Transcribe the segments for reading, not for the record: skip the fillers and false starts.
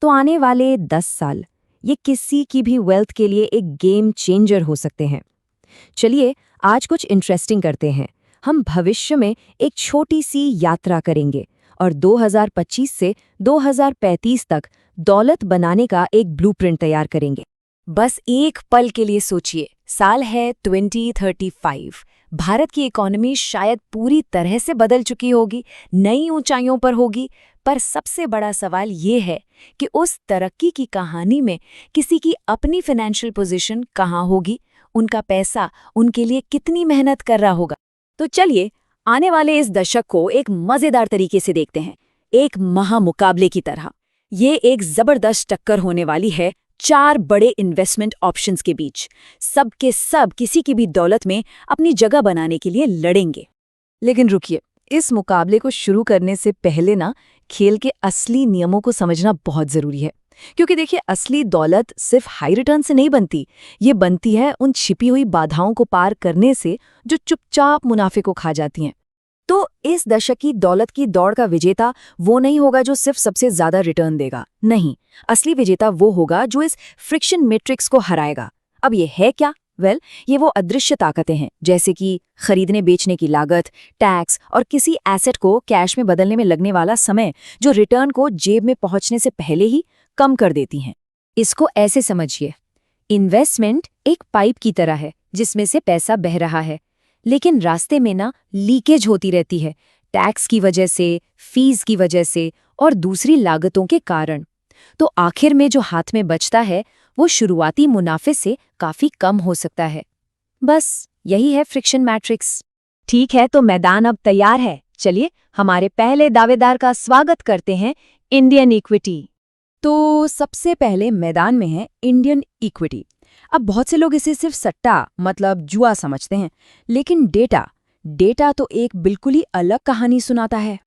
तो आने वाले 10 साल ये किसी की भी वेल्थ के लिए एक गेम चेंजर हो सकते हैं। चलिए आज कुछ इंटरेस्टिंग करते हैं। हम भविष्य में एक छोटी सी यात्रा करेंगे और 2025 से 2035 तक दौलत बनाने का एक ब्लूप्रिंट तैयार करेंगे। बस एक पल के लिए सोचिए, साल है 2035। भारत की इकोनॉमी शायद पूरी तरह से बदल चुकी होगी, नई ऊंचाइयों पर होगी, पर सबसे बड़ा सवाल ये है कि उस तरक्की की कहानी में किसी की अपनी फाइनेंशियल पोजीशन कहाँ होगी, उनका पैसा उनके लिए कितनी मेहनत कर रहा होगा। तो चलिए आने वाले इस दशक को एक मजेदार तरीके से देखते हैं, एक महामुकाबले की तरह। ये एक जबरदस्त टक्कर होने वाली है 4 बड़े इन्वेस्टमेंट ऑप्शंस के बीच। सब के सब किसी की भी दौलत में अपनी जगह बनाने के लिए लड़ेंगे। लेकिन रुकिए, इस मुकाबले को शुरू करने से पहले ना खेल के असली नियमों को समझना बहुत जरूरी है। क्योंकि देखिए, असली दौलत सिर्फ हाई रिटर्न से नहीं बनती, ये बनती है उन छिपी हुई बाधाओं को पार करने से जो चुपचाप मुनाफे को खा जाती हैं। तो इस दशक की दौलत की दौड़ का विजेता वो नहीं होगा जो सिर्फ सबसे ज्यादा रिटर्न देगा, नहीं, असली विजेता वो होगा जो इस फ्रिक्शन मैट्रिक्स को हराएगा। अब ये है क्या? ये वो अदृश्य ताकतें हैं, जैसे कि खरीदने बेचने की लागत, टैक्स और किसी एसेट को कैश में बदलने में लगने वाला समय, जो रिटर्न को जेब में पहुंचने से पहले ही कम कर देती हैं। इसको ऐसे समझिए, इन्वेस्टमेंट एक पाइप की तरह है जिसमें से पैसा बह रहा है, लेकिन रास्ते में ना लीकेज होती रहती है, टैक्स की वजह से, फीस की वजह से और दूसरी लागतों के कारण। तो आखिर में जो हाथ में बचता है वो शुरुआती मुनाफे से काफी कम हो सकता है। बस यही है फ्रिक्शन मैट्रिक्स। ठीक है, तो मैदान अब तैयार है। चलिए हमारे पहले दावेदार का स्वागत करते हैं, इंडियन इक्विटी। तो सबसे पहले मैदान में है इंडियन इक्विटी। अब बहुत से लोग इसे सिर्फ सट्टा मतलब जुआ समझते हैं, लेकिन डेटा तो एक बिल्कुल ही अलग कहानी सुनाता है।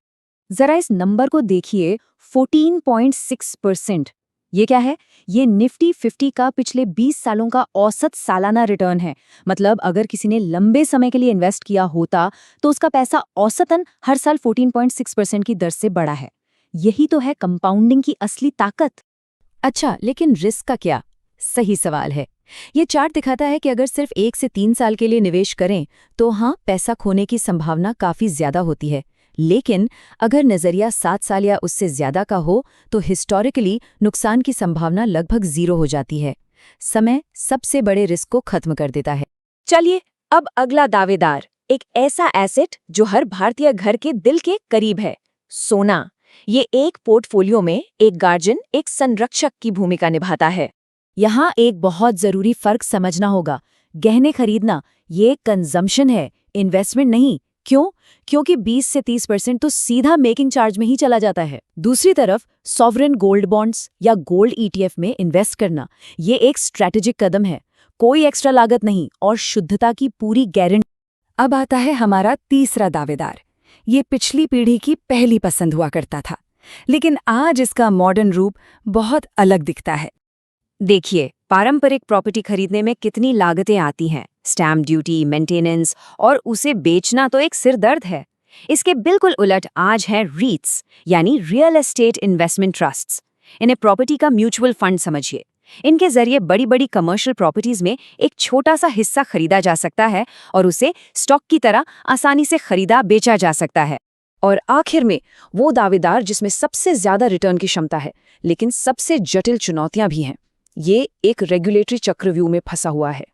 जरा इस नंबर को देखिए, 14.6%। ये क्या है? ये निफ्टी 50 का पिछले 20 सालों का औसत सालाना रिटर्न है। मतलब अगर किसी ने लंबे समय के लिए इन्वेस्ट किया होता तो उसका पैसा औसतन हर साल 14.6% की दर से बढ़ा है। यही तो है कंपाउंडिंग की असली ताकत। अच्छा, लेकिन रिस्क का क्या? सही सवाल है। ये चार्ट दिखाता है कि अगर सिर्फ 1 से 3 साल के लिए निवेश करें तो हाँ, पैसा खोने की संभावना काफी ज्यादा होती है। लेकिन अगर नजरिया 7 साल या उससे ज्यादा का हो तो हिस्टोरिकली नुकसान की संभावना लगभग 0 हो जाती है। समय सबसे बड़े रिस्क को खत्म कर देता है। चलिए अब अगला दावेदार, एक ऐसा एसेट जो हर भारतीय घर के दिल के करीब है, सोना। ये एक पोर्टफोलियो में एक गार्जियन, एक संरक्षक की भूमिका निभाता है। यहाँ एक बहुत जरूरी फर्क समझना होगा। गहने खरीदना ये कंजम्पशन है, इन्वेस्टमेंट नहीं। क्यों? क्योंकि 20 से 30% तो सीधा मेकिंग चार्ज में ही चला जाता है। दूसरी तरफ सॉवरेन गोल्ड बॉन्ड्स या गोल्ड ETF में इन्वेस्ट करना, ये एक स्ट्रैटेजिक कदम है, कोई एक्स्ट्रा लागत नहीं और शुद्धता की पूरी गारंटी। अब आता है हमारा तीसरा दावेदार। ये पिछली पीढ़ी की पहली पसंद हुआ करता था, लेकिन आज इसका मॉडर्न रूप बहुत अलग दिखता है। देखिए, पारंपरिक प्रॉपर्टी खरीदने में कितनी लागतें आती हैं, स्टैम्प ड्यूटी, मेंटेनेंस, और उसे बेचना तो एक सिरदर्द है। इसके बिल्कुल उलट आज है रीट्स, यानी रियल एस्टेट इन्वेस्टमेंट ट्रस्ट्स। इन्हें प्रॉपर्टी का म्यूचुअल फंड समझिए। इनके जरिए बड़ी बड़ी कमर्शियल प्रॉपर्टीज में एक छोटा सा हिस्सा खरीदा जा सकता है और उसे स्टॉक की तरह आसानी से खरीदा बेचा जा सकता है। और आखिर में वो दावेदार जिसमें सबसे ज्यादा रिटर्न की क्षमता है, लेकिन सबसे जटिल चुनौतियां भी हैं। ये एक रेगुलेटरी चक्रव्यूह में फंसा हुआ है।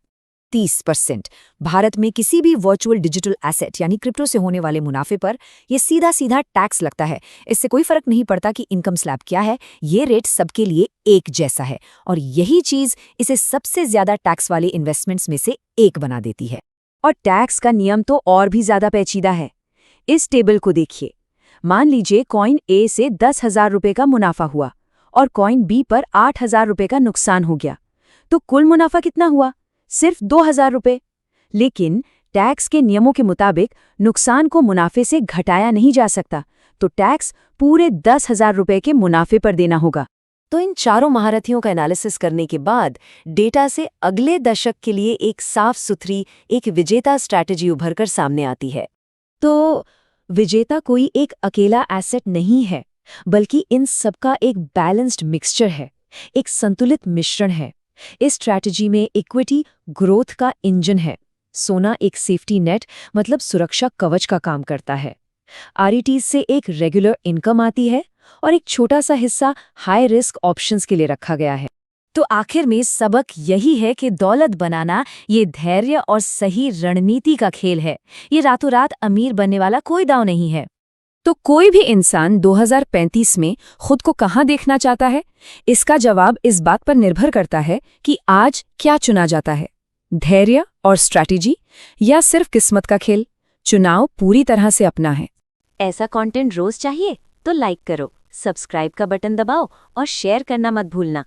30%। भारत में किसी भी वर्चुअल डिजिटल एसेट यानी क्रिप्टो से होने वाले मुनाफे पर ये सीधा सीधा टैक्स लगता है। इससे कोई फर्क नहीं पड़ता कि इनकम स्लैब क्या है, ये रेट सबके लिए एक जैसा है और यही चीज इसे सबसे ज्यादा टैक्स वाले इन्वेस्टमेंट्स में से एक बना देती है। और टैक्स का नियम तो और भी ज्यादा पेचीदा है। इस टेबल को देखिए। मान लीजिए कॉइन ए से 10,000 रुपये का मुनाफा हुआ और कॉइन बी पर 8,000 रुपये का नुकसान हो गया, तो कुल मुनाफा कितना हुआ? सिर्फ 2,000 रुपये। लेकिन टैक्स के नियमों के मुताबिक नुकसान को मुनाफे से घटाया नहीं जा सकता, तो टैक्स पूरे 10,000 रुपये के मुनाफे पर देना होगा। तो इन चारों महारथियों का एनालिसिस करने के बाद डेटा से अगले दशक के लिए एक साफ सुथरी, एक विजेता स्ट्रैटेजी उभरकर सामने आती है। तो विजेता कोई एक अकेला एसेट नहीं है, बल्कि इन सबका एक बैलेंस्ड मिक्सचर है, एक संतुलित मिश्रण है। इस स्ट्रैटेजी में इक्विटी ग्रोथ का इंजन है, सोना एक सेफ्टी नेट मतलब सुरक्षा कवच का काम करता है, आरईटीज से एक रेगुलर इनकम आती है और एक छोटा सा हिस्सा हाई रिस्क ऑप्शंस के लिए रखा गया है। तो आखिर में सबक यही है कि दौलत बनाना ये धैर्य और सही रणनीति का खेल है। ये रातों रात अमीर बनने वाला कोई दांव नहीं है। तो कोई भी इंसान 2035 में खुद को कहाँ देखना चाहता है? इसका जवाब इस बात पर निर्भर करता है कि आज क्या चुना जाता है, धैर्य और स्ट्रैटेजी या सिर्फ किस्मत का खेल। चुनाव पूरी तरह से अपना है। ऐसा कंटेंट रोज चाहिए तो लाइक करो, सब्सक्राइब का बटन दबाओ और शेयर करना मत भूलना।